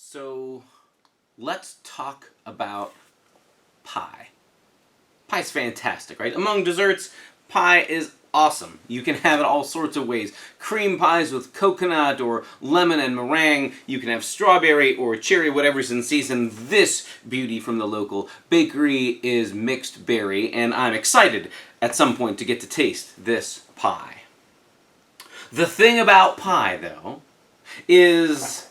So let's talk about pie. Pie's fantastic, right? Among desserts, pie is awesome. You can have it all sorts of ways. Cream pies with coconut or lemon and meringue. You can have strawberry or cherry, whatever's in season. This beauty from the local bakery is mixed berry, and I'm excited at some point to get to taste this pie. The thing about pie, though, is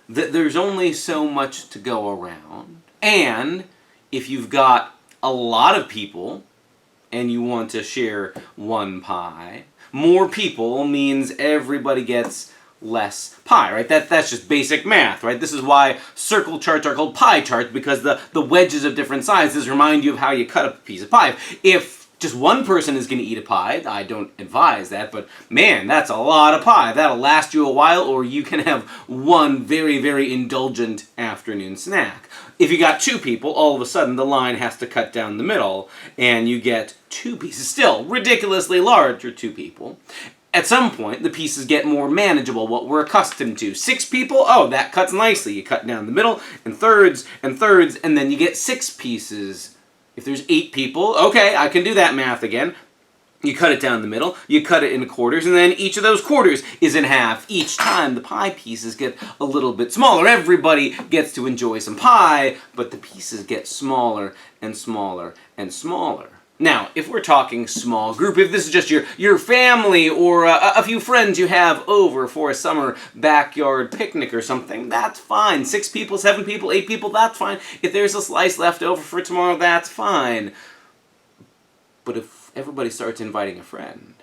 that there's only so much to go around, and if you've got a lot of people and you want to share one pie, more people means everybody gets less pie, right? That's just basic math, right? This is why circle charts are called pie charts, because the wedges of different sizes remind you of how you cut up a piece of pie. If just one person is going to eat a pie, I don't advise that, but man, that's a lot of pie. That'll last you a while, or you can have one very, very indulgent afternoon snack. If you got two people, all of a sudden the line has to cut down the middle, and you get two pieces. Still, ridiculously large for two people. At some point, the pieces get more manageable, what we're accustomed to. 6 people, oh, that cuts nicely. You cut down the middle, and thirds, and then you get 6 pieces. If there's 8 people, okay, I can do that math again. You cut it down the middle, you cut it into quarters, and then each of those quarters is in half. Each time the pie pieces get a little bit smaller. Everybody gets to enjoy some pie, but the pieces get smaller and smaller and smaller. Now, if we're talking small group, if this is just your family or a few friends you have over for a summer backyard picnic or something, that's fine. 6 people, 7 people, 8 people, that's fine. If there's a slice left over for tomorrow, that's fine. But if everybody starts inviting a friend,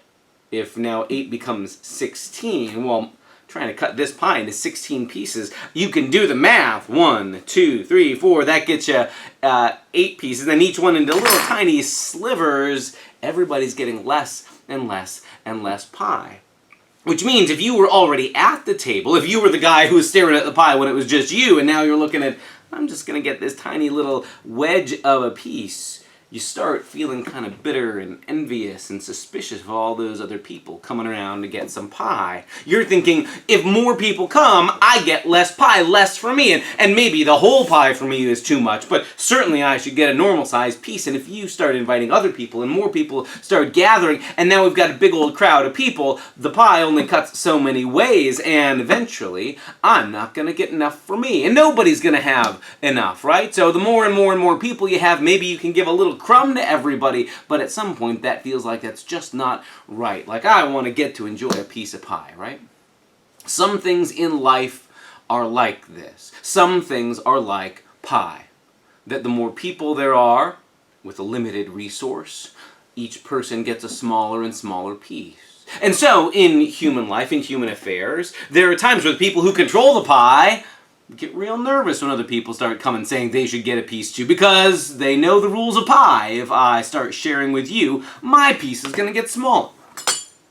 if now 8 becomes 16, well, trying to cut this pie into 16 pieces, you can do the math. 1, 2, 3, 4, that gets you 8 pieces, then each one into little tiny slivers. Everybody's getting less and less and less pie. Which means if you were already at the table, if you were the guy who was staring at the pie when it was just you, and now you're looking at, I'm just going to get this tiny little wedge of a piece, you start feeling kind of bitter and envious and suspicious of all those other people coming around to get some pie. You're thinking, if more people come, I get less pie, less for me, and maybe the whole pie for me is too much, but certainly I should get a normal-sized piece. And if you start inviting other people and more people start gathering, and now we've got a big old crowd of people, the pie only cuts so many ways, and eventually I'm not going to get enough for me, and nobody's going to have enough, right? So the more and more and more people you have, maybe you can give a little crumb to everybody, but at some point that feels like that's just not right. Like, I want to get to enjoy a piece of pie, right? Some things in life are like this. Some things are like pie. That the more people there are, with a limited resource, each person gets a smaller and smaller piece. And so, in human life, in human affairs, there are times where the people who control the pie get real nervous when other people start coming saying they should get a piece too, because they know the rules of pie. If I start sharing with you, my piece is going to get smaller.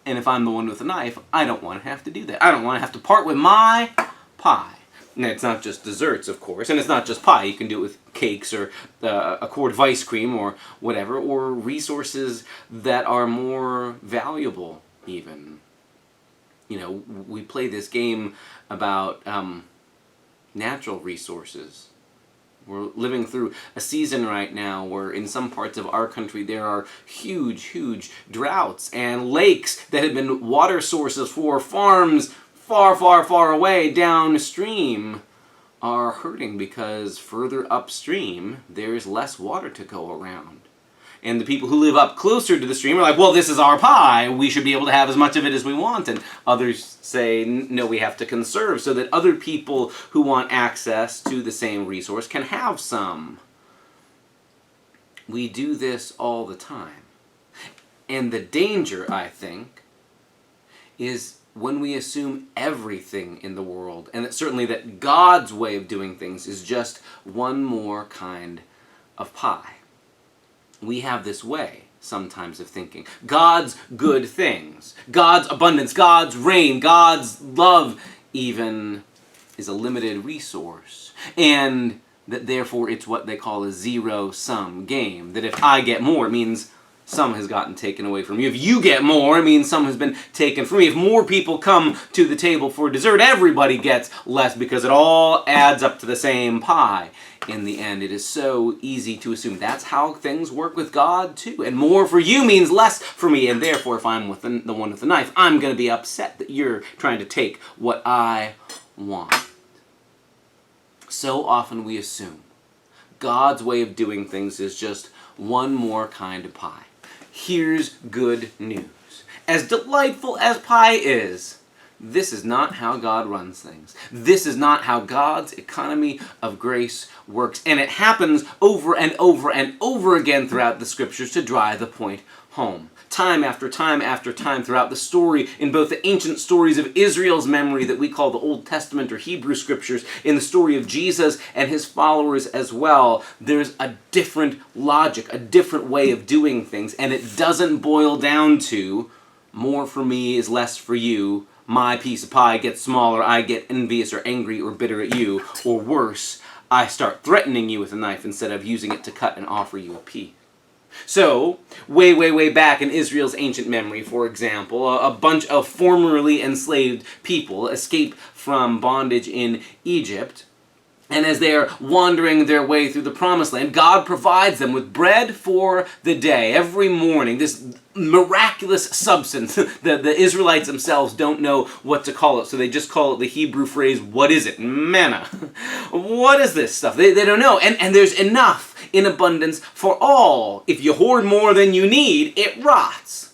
And if I'm the one with a knife, I don't want to have to do that. I don't want to have to part with my pie. And it's not just desserts, of course, and it's not just pie. You can do it with cakes or a quart of ice cream or whatever, or resources that are more valuable even. You know, we play this game about natural resources. We're living through a season right now where in some parts of our country there are huge, huge droughts, and lakes that have been water sources for farms far, far, far away downstream are hurting because further upstream there's less water to go around. And the people who live up closer to the stream are like, well, this is our pie, we should be able to have as much of it as we want. And others say, no, we have to conserve so that other people who want access to the same resource can have some. We do this all the time. And the danger, I think, is when we assume everything in the world, and that certainly that God's way of doing things is just one more kind of pie. We have this way sometimes of thinking. God's good things, God's abundance, God's reign, God's love even is a limited resource. And that therefore it's what they call a zero-sum game. That if I get more, it means some has gotten taken away from you. If you get more, it means some has been taken from me. If more people come to the table for dessert, everybody gets less because it all adds up to the same pie. In the end, it is so easy to assume that's how things work with God too. And more for you means less for me. And therefore, if I'm with the one with the knife, I'm going to be upset that you're trying to take what I want. So often we assume God's way of doing things is just one more kind of pie. Here's good news. As delightful as pie is, this is not how God runs things. This is not how God's economy of grace works. And it happens over and over and over again throughout the scriptures to drive the point home. Time after time after time throughout the story, in both the ancient stories of Israel's memory that we call the Old Testament or Hebrew scriptures, in the story of Jesus and his followers as well, there's a different logic, a different way of doing things, and it doesn't boil down to more for me is less for you, my piece of pie gets smaller, I get envious or angry or bitter at you, or worse, I start threatening you with a knife instead of using it to cut and offer you a piece. So, way back in Israel's ancient memory, for example, a bunch of formerly enslaved people escape from bondage in Egypt. And as they are wandering their way through the promised land, God provides them with bread for the day. Every morning, this miraculous substance. The Israelites themselves don't know what to call it, so they just call it the Hebrew phrase, what is it? Manna. What is this stuff? They don't know. And there's enough in abundance for all. If you hoard more than you need, it rots.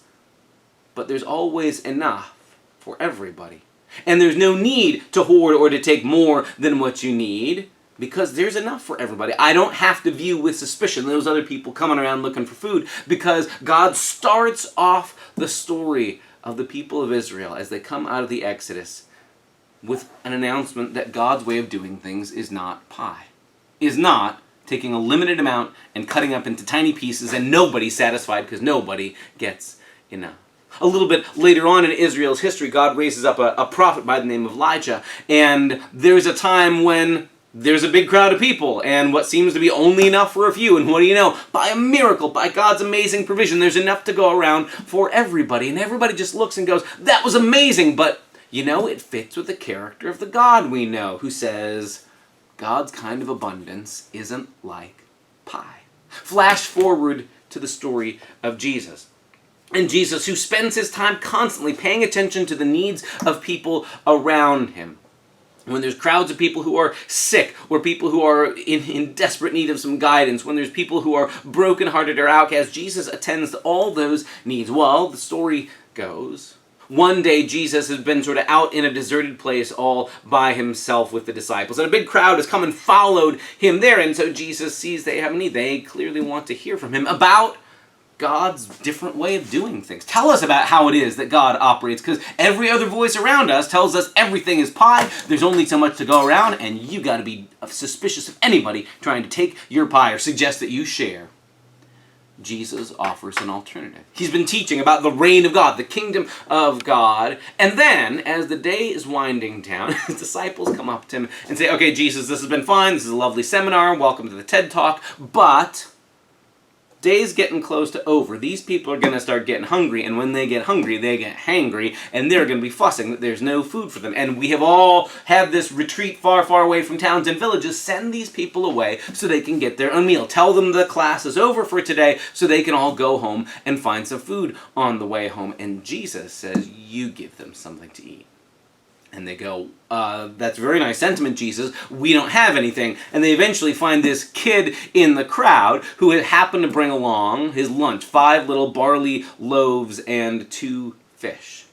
But there's always enough for everybody. And there's no need to hoard or to take more than what you need, because there's enough for everybody. I don't have to view with suspicion those other people coming around looking for food, because God starts off the story of the people of Israel as they come out of the Exodus with an announcement that God's way of doing things is not pie. Is not taking a limited amount and cutting up into tiny pieces and nobody's satisfied because nobody gets enough. A little bit later on in Israel's history, God raises up a prophet by the name of Elijah, and there's a time when there's a big crowd of people, and what seems to be only enough for a few, and what do you know? By a miracle, by God's amazing provision, there's enough to go around for everybody, and everybody just looks and goes, that was amazing, but, you know, it fits with the character of the God we know, who says, God's kind of abundance isn't like pie. Flash forward to the story of Jesus. And Jesus, who spends his time constantly paying attention to the needs of people around him. When there's crowds of people who are sick, or people who are in desperate need of some guidance, when there's people who are brokenhearted or outcast, Jesus attends to all those needs. Well, the story goes, one day Jesus has been sort of out in a deserted place all by himself with the disciples, and a big crowd has come and followed him there, and so Jesus sees they have a need. They clearly want to hear from him about God's different way of doing things. Tell us about how it is that God operates, because every other voice around us tells us everything is pie, there's only so much to go around, and you got to be suspicious of anybody trying to take your pie or suggest that you share. Jesus offers an alternative. He's been teaching about the reign of God, the kingdom of God, and then, as the day is winding down, his disciples come up to him and say, okay, Jesus, this has been fine, this is a lovely seminar, welcome to the TED Talk, but day's getting close to over. These people are going to start getting hungry, and when they get hungry, they get hangry, and they're going to be fussing that there's no food for them. And we have all had this retreat far, far away from towns and villages. Send these people away so they can get their own meal. Tell them the class is over for today so they can all go home and find some food on the way home. And Jesus says, you give them something to eat. And they go, that's a very nice sentiment, Jesus. We don't have anything. And they eventually find this kid in the crowd who had happened to bring along his lunch, 5 little barley loaves and 2 fish.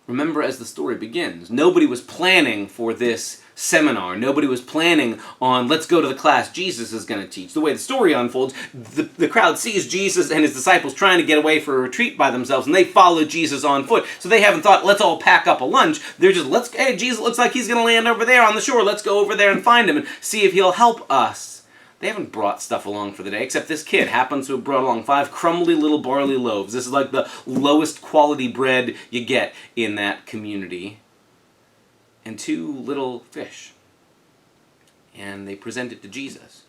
Remember, as the story begins, nobody was planning for this seminar. Nobody was planning on, let's go to the class Jesus is going to teach. The way the story unfolds, the crowd sees Jesus and his disciples trying to get away for a retreat by themselves, and they follow Jesus on foot. So they haven't thought, let's all pack up a lunch. They're just, hey, Jesus looks like he's going to land over there on the shore. Let's go over there and find him and see if he'll help us. They haven't brought stuff along for the day, except this kid happens to have brought along 5 crumbly little barley loaves. This is like the lowest quality bread you get in that community. And 2 little fish. And they present it to Jesus,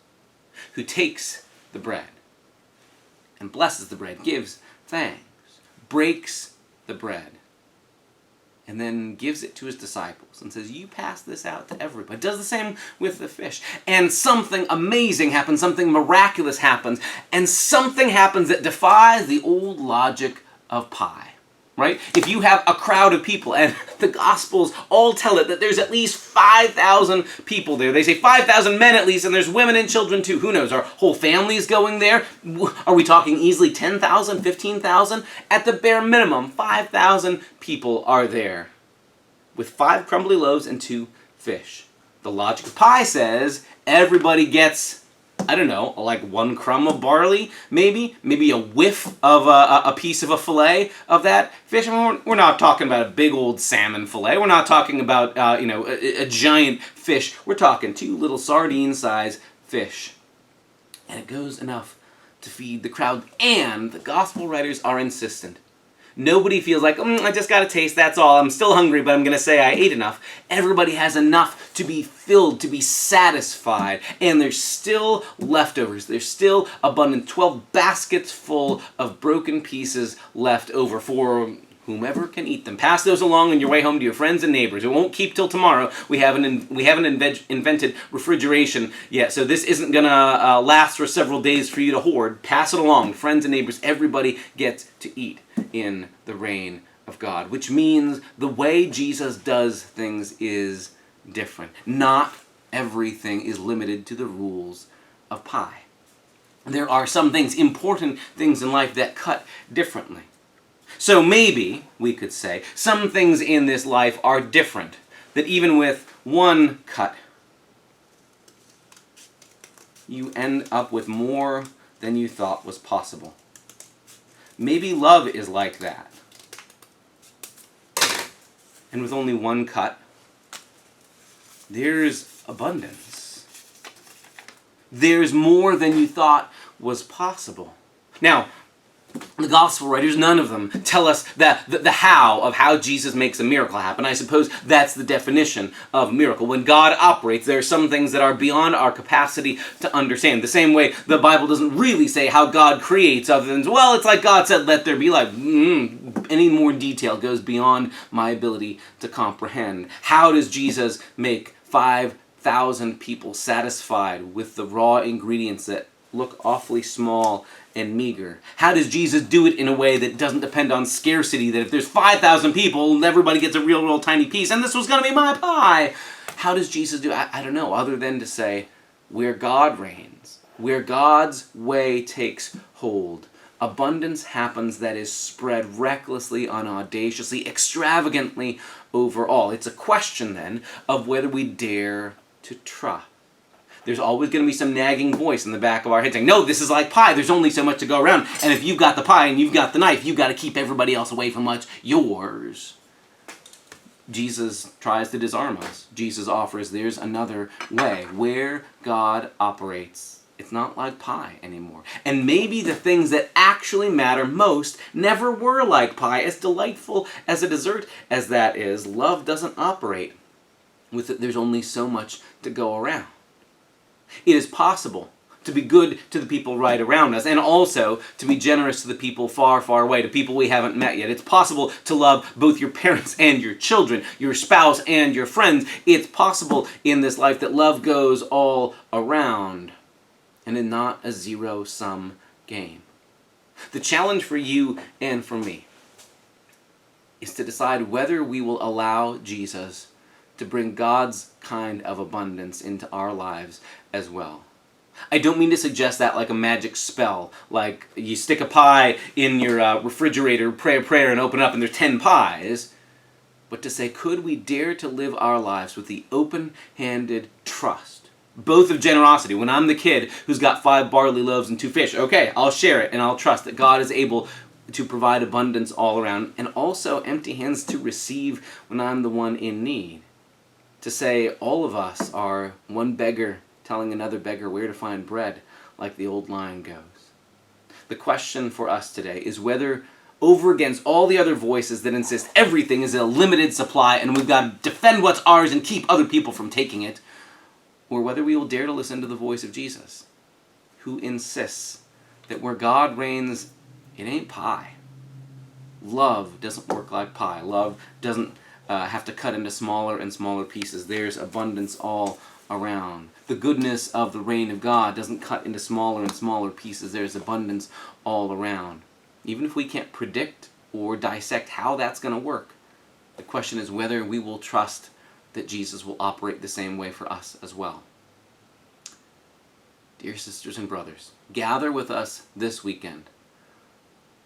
who takes the bread and blesses the bread, gives thanks, breaks the bread, and then gives it to his disciples and says, you pass this out to everybody. Does the same with the fish. And something amazing happens, something miraculous happens, and something happens that defies the old logic of pie. Right? If you have a crowd of people, and the Gospels all tell it that there's at least 5,000 people there. They say 5,000 men at least, and there's women and children too. Who knows? Are whole families going there? Are we talking easily 10,000, 15,000? At the bare minimum, 5,000 people are there with 5 crumbly loaves and 2 fish. The logic of pie says everybody gets, I don't know, like 1 crumb of barley, maybe a whiff of a piece of a fillet of that fish. I mean, we're not talking about a big old salmon fillet. We're not talking about, a giant fish. We're talking 2 little sardine-sized fish. And it goes enough to feed the crowd. And the gospel writers are insistent. Nobody feels like, I just got a taste, that's all. I'm still hungry, but I'm going to say I ate enough. Everybody has enough to be filled, to be satisfied. And there's still leftovers. There's still abundant. 12 baskets full of broken pieces left over for whomever can eat them. Pass those along on your way home to your friends and neighbors. It won't keep till tomorrow. We haven't invented refrigeration yet, so this isn't going to last for several days for you to hoard. Pass it along. Friends and neighbors, everybody gets to eat in the reign of God, which means the way Jesus does things is different. Not everything is limited to the rules of pie. There are some things, important things in life, that cut differently. So maybe, we could say, some things in this life are different, that even with one cut, you end up with more than you thought was possible. Maybe love is like that. And with only one cut, there's abundance. There's more than you thought was possible. Now, the gospel writers, none of them tell us that the how Jesus makes a miracle happen. I suppose that's the definition of a miracle. When God operates, there are some things that are beyond our capacity to understand. The same way the Bible doesn't really say how God creates, other than, well, it's like God said, let there be light. Any more detail goes beyond my ability to comprehend. How does Jesus make 5,000 people satisfied with the raw ingredients that look awfully small and meager? How does Jesus do it in a way that doesn't depend on scarcity, that if there's 5,000 people, everybody gets a real tiny piece, and this was going to be my pie? How does Jesus do it? I don't know, other than to say, where God reigns, where God's way takes hold, abundance happens that is spread recklessly, unaudaciously, extravagantly over all. It's a question, then, of whether we dare to trust. There's always going to be some nagging voice in the back of our head saying, no, this is like pie. There's only so much to go around. And if you've got the pie and you've got the knife, you've got to keep everybody else away from what's yours. Jesus tries to disarm us. Jesus offers there's another way. Where God operates, it's not like pie anymore. And maybe the things that actually matter most never were like pie. As delightful as a dessert as that is, love doesn't operate with it. There's only so much to go around. It is possible to be good to the people right around us, and also to be generous to the people far, far away, to people we haven't met yet. It's possible to love both your parents and your children, your spouse and your friends. It's possible in this life that love goes all around, and in not a zero-sum game. The challenge for you and for me is to decide whether we will allow Jesus to bring God's kind of abundance into our lives as well. I don't mean to suggest that like a magic spell, like you stick a pie in your refrigerator, pray a prayer, and open it up and there's 10 pies, but to say, could we dare to live our lives with the open-handed trust, both of generosity. When I'm the kid who's got 5 barley loaves and 2 fish, okay, I'll share it and I'll trust that God is able to provide abundance all around, and also empty hands to receive when I'm the one in need. To say all of us are one beggar telling another beggar where to find bread, like the old line goes. The question for us today is whether, over against all the other voices that insist everything is a limited supply and we've got to defend what's ours and keep other people from taking it, or whether we will dare to listen to the voice of Jesus, who insists that where God reigns, it ain't pie. Love doesn't work like pie. Love doesn't have to cut into smaller and smaller pieces. There's abundance all around. The goodness of the reign of God doesn't cut into smaller and smaller pieces. There's abundance all around. Even if we can't predict or dissect how that's going to work, the question is whether we will trust that Jesus will operate the same way for us as well. Dear sisters and brothers, gather with us this weekend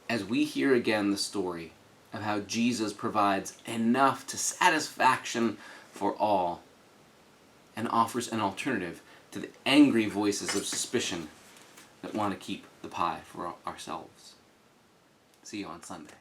as we hear again the story of how Jesus provides enough to satisfaction for all and offers an alternative to the angry voices of suspicion that want to keep the pie for ourselves. See you on Sunday.